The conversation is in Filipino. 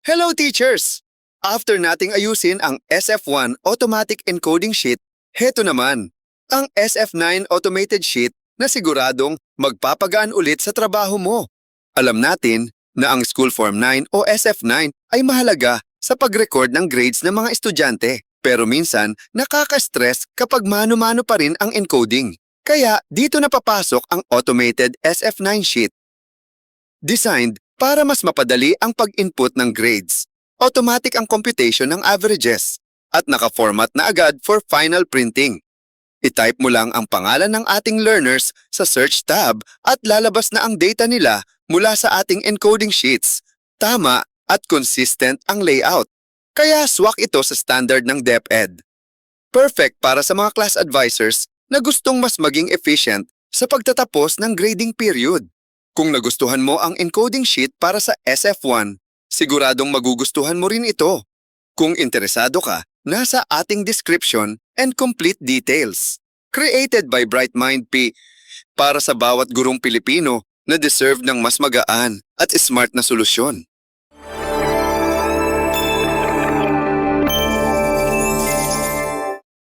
Hello teachers! After nating ayusin ang SF1 Automatic Encoding Sheet, heto naman, ang SF9 Automated Sheet na siguradong magpapagaan ulit sa trabaho mo. Alam natin na ang School Form 9 o SF9 ay mahalaga sa pag-record ng grades ng mga estudyante. Pero minsan, nakaka-stress kapag mano-mano pa rin ang encoding. Kaya dito na papasok ang Automated SF9 Sheet. Designed para mas mapadali ang pag-input ng grades. Automatic ang computation ng averages at naka-format na agad for final printing. I-type mo lang ang pangalan ng ating learners sa search tab at lalabas na ang data nila mula sa ating encoding sheets. Tama at consistent ang layout. Kaya swak ito sa standard ng DepEd. Perfect para sa mga class advisors na gustong mas maging efficient sa pagtatapos ng grading period. Kung nagustuhan mo ang encoding sheet para sa SF1, siguradong magugustuhan mo rin ito. Kung interesado ka, nasa ating description and complete details. Created by Brightmind P para sa bawat gurong Pilipino na deserve ng mas magaan at smart na solusyon.